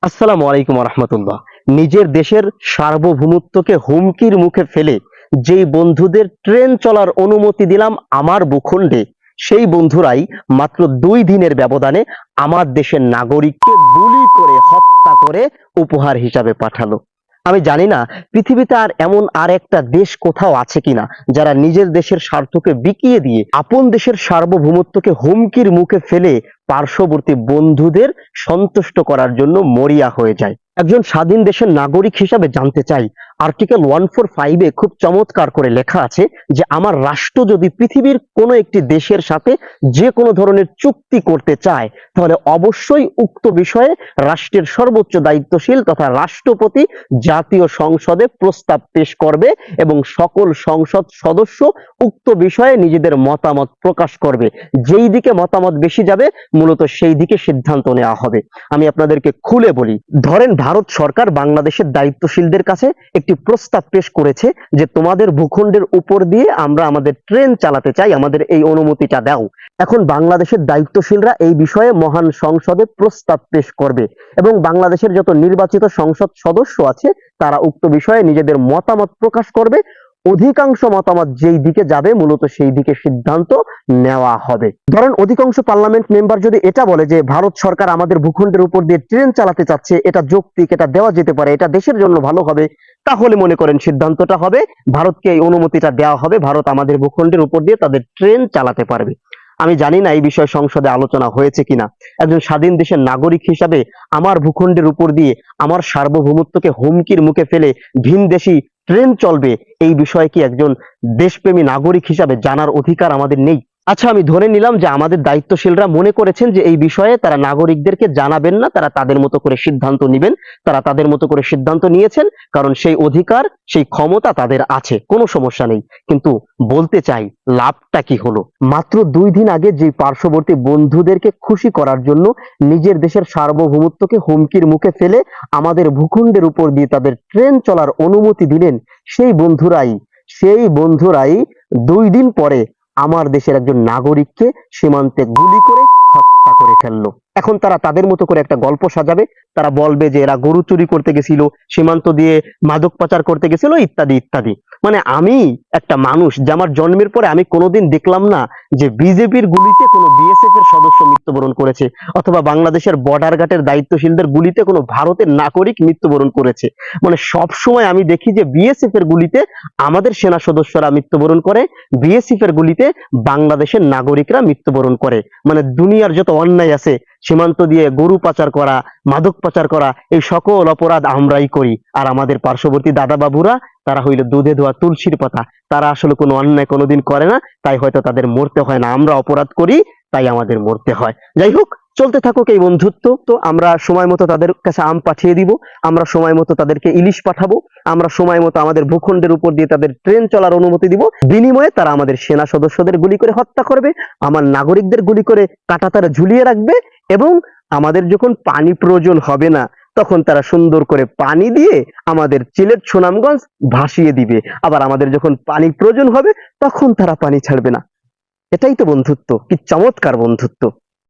আসসালামু আলাইকুম রহমতুল্লাহ। নিজের দেশের সার্বভৌমত্বকে হুমকির মুখে ফেলে যেই বন্ধুদের ট্রেন চলার অনুমতি দিলাম আমার ভূখণ্ডে, সেই বন্ধুরাই মাত্র 2 দিনের ব্যবধানে আমার দেশের নাগরিককে গুলি করে হত্যা করে উপহার হিসাবে পাঠালো। আমি জানি না পৃথিবীতে আর এমন আর একটা দেশ কোথাও আছে কিনা যারা নিজের দেশের স্বার্থকে বিকিয়ে দিয়ে আপন দেশের সার্বভৌমত্বকে হুমকির মুখে ফেলে পার্শ্ববর্তী বন্ধুদের সন্তুষ্ট করার জন্য মরিয়া হয়ে যায়। একজন স্বাধীন দেশের নাগরিক হিসাবে জানতে চাই, আর্টিকেল 145-এ খুব চমৎকার করে লেখা আছে যে আমার রাষ্ট্র যদি পৃথিবীর কোনো একটি দেশের সাথে যে কোনো ধরনের চুক্তি করতে চায়, তাহলে অবশ্যই উক্ত বিষয়ে রাষ্ট্রের সর্বোচ্চ দায়িত্বশীল তথা রাষ্ট্রপতি জাতীয় সংসদে প্রস্তাব পেশ করবে এবং সকল সংসদ সদস্য উক্ত বিষয়ে নিজেদের মতামত প্রকাশ করবে। যেই দিকে মতামত বেশি যাবে মূলত সেই দিকে সিদ্ধান্ত নেওয়া হবে। আমি আপনাদেরকে খুলে বলি, ধরেন ভারত সরকার বাংলাদেশের দায়িত্বশীলদের কাছে একটি প্রস্তাব পেশ করেছে যে তোমাদের ভূখণ্ডের উপর দিয়ে আমরা আমাদের ট্রেন চালাতে চাই, আমাদের এই অনুমতিটা দাও। এখন বাংলাদেশের দায়িত্বশীলরা এই বিষয়ে মহান সংসদে প্রস্তাব পেশ করবে এবং বাংলাদেশের যত নির্বাচিত সংসদ সদস্য আছে তারা উক্ত বিষয়ে নিজেদের মতামত প্রকাশ করবে। অধিকাংশ মতামত যেই দিকে যাবে মূলত সেই দিকে সিদ্ধান্ত নেওয়া হবে। ধরেন অধিকাংশ পার্লামেন্ট মেম্বার যদি এটা বলে যে ভারত সরকার আমাদের ভূখণ্ডের উপর দিয়ে ট্রেন চালাতে চাচ্ছে, এটা যৌক্তিক, এটা দেওয়া যেতে পারে, এটা দেশের জন্য ভালো হবে, তাহলে মনে করেন সিদ্ধান্তটা হবে ভারতকে এই অনুমতিটা দেওয়া হবে, ভারত আমাদের ভূখণ্ডের উপর দিয়ে তাদের ট্রেন চালাতে পারবে। আমি জানি না এই বিষয়ে সংসদে আলোচনা হয়েছে কিনা। একজন স্বাধীন দেশের নাগরিক হিসাবে আমার ভূখণ্ডের উপর দিয়ে আমার সার্বভৌমত্বকে হুমকির মুখে ফেলে ভিনদেশী ট্রেন চলবে, এই বিষয়ে কি একজন দেশপ্রেমী নাগরিক হিসাবে জানার অধিকার আমাদের নেই? আচ্ছা, আমি ধরে নিলাম যে আমাদের দায়িত্বশীলরা মনে করেছেন যে এই বিষয়ে তারা নাগরিকদেরকে জানাবেন না, তারা তাদের মতো করে সিদ্ধান্ত নেবেন। তারা তাদের মতো করে সিদ্ধান্ত নিয়েছেন, কারণ সেই অধিকার সেই ক্ষমতা তাদের আছে, কোনো সমস্যা নেই। কিন্তু বলতে চাই লাভটা কি হলো? মাত্র 2 দিন আগে যে পার্শ্ববর্তী বন্ধুদেরকে খুশি করার জন্য নিজের দেশের সার্বভৌমত্বকে হুমকির মুখে ফেলে আমাদের ভূখণ্ডের উপর দিয়ে তাদের ট্রেন চলার অনুমতি দিলেন, সেই বন্ধুরাই 2 দিন পরে আমার দেশের একজন নাগরিককে সীমান্তে গুলি করে হত্যা করে ফেললো। এখন তারা তাদের মতো করে একটা গল্প সাজাবে, তারা বলবে যে এরা গরু চুরি করতে গেছিল, সীমান্ত দিয়ে মাদক পাচার করতে গেছিল, ইত্যাদি ইত্যাদি। মানে আমি একটা মানুষ যে আমার জন্মের পরে আমি কোনোদিন দেখলাম না যে বিজেপির গুলিতে কোনো বিএসএফ এর সদস্য মৃত্যুবরণ করেছে, অথবা বাংলাদেশের বর্ডার গার্ডের দায়িত্বশীলদের গুলিতে কোনো ভারতের নাগরিক মৃত্যুবরণ করেছে। মানে সব সময় আমি দেখি যে বিএসএফ এর গুলিতে আমাদের সেনা সদস্যরা মৃত্যুবরণ করে, বিএসএফ এর গুলিতে বাংলাদেশের নাগরিকরা মৃত্যুবরণ করে। মানে দুনিয়ার যত অন্যায় আছে, সীমান্ত দিয়ে গরু পাচার করা, মাদক পাচার করা, এই সকল অপরাধ আমরাই করি। আর আমাদের পার্শ্ববর্তী দাদা বাবুরা তারা হইল দুধে ধোয়া তুলসীর পাতা, তারা আসলে কোনো অন্যায় কোনোদিন করে না, তাই হয়তো তাদের মরতে হয় না। আমরা অপরাধ করি তাই আমাদের মরতে হয়। যাই হোক, চলতে থাকুক এই বন্ধুত্ব। তো আমরা সময় মতো তাদের কাছে আম পাঠিয়ে দিব, আমরা সময় মতো তাদেরকে ইলিশ পাঠাবো, আমরা সময় মতো আমাদের ভূখণ্ডের উপর দিয়ে তাদের ট্রেন চলার অনুমতি দিব। বিনিময়ে তারা আমাদের সেনা সদস্যদের গুলি করে হত্যা করবে, আমার নাগরিকদের গুলি করে কাঁটাতারে ঝুলিয়ে রাখবে, এবং আমাদের যখন পানি প্রয়োজন হবে না তখন তারা সুন্দর করে পানি দিয়ে আমাদের সিলেট সুনামগঞ্জ ভাসিয়ে দিবে। আবার আমাদের যখন পানি প্রয়োজন হবে তখন তারা পানি ছাড়বে না। এটাই তো বন্ধুত্ব। কি চমৎকার বন্ধুত্ব!